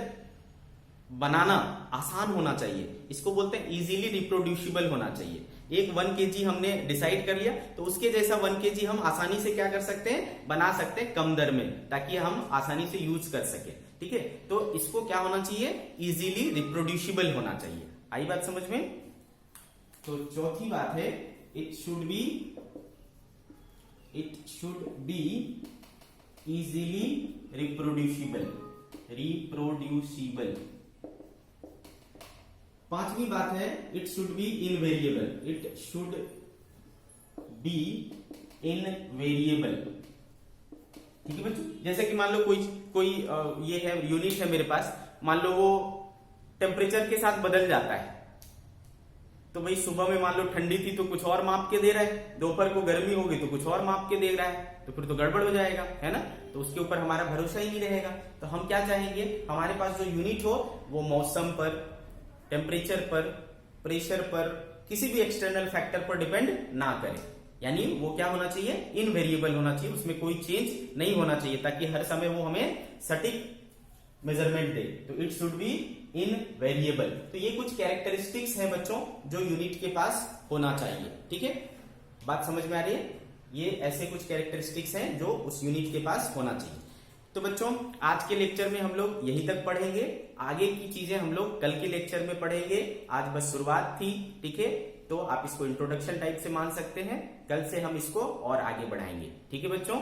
बनाना आसान होना चाहिए। इसको बोलते हैं इजीली रिप्रोड्यूसिबल होना चाहिए। एक 1 kg हमने डिसाइड कर लिया, तो उसके जैसा 1 kg हम आसानी से क्या कर सकते हैं, बना सकते हैं कम दर में, ताकि हम आसानी से यूज कर सके। ठीक है। तो इसको क्या होना चाहिए, इजीली रिप्रोड्यूसिबल होना चाहिए। आई बात समझ में। तो चौथी बात है, it should be easily reproducible. पांचवी बात है, it should B invariable. It should B invariable. ठीक है बच्चों। जैसे कि मान लो कोई ये है यूनिट है मेरे पास, मान लो वो टेम्परेचर के साथ बदल जाता है। तो भाई सुबह में मान लो ठंडी थी तो कुछ और माप के दे रहा है, दोपहर को गर्मी होगी तो कुछ और माप के दे रहा है, तो फिर तो गड़बड़ हो जाएगा, है ना। तो उसके ऊपर हमारा भरोसा ही नहीं रहेगा। तो हम क्या चाहेंगे, हमारे पास जो यूनिट हो वो मौसम पर, टेम्परेचर पर, प्रेशर पर, किसी भी एक्सटर्नल फैक्टर पर डिपेंड ना करे। यानी वो क्या होना चाहिए, इनवेरिएबल होना चाहिए, उसमें कोई चेंज नहीं होना चाहिए, ताकि हर समय वो हमें सटीक मेजरमेंट दे। तो इट शुड बी इनवेरिएबल। तो ये कुछ कैरेक्टरिस्टिक्स है बच्चों जो यूनिट के पास होना चाहिए। ठीक है, बात समझ में आ रही है। ये ऐसे कुछ कैरेक्टरिस्टिक्स हैं जो उस यूनिट के पास होना चाहिए। तो बच्चों आज के लेक्चर में हम लोग यहीं तक पढ़ेंगे, आगे की चीजें हम लोग कल के लेक्चर में पढ़ेंगे। आज बस शुरुआत थी। ठीक है, तो आप इसको इंट्रोडक्शन टाइप से मान सकते हैं, कल से हम इसको और आगे बढ़ाएंगे। ठीक है बच्चों।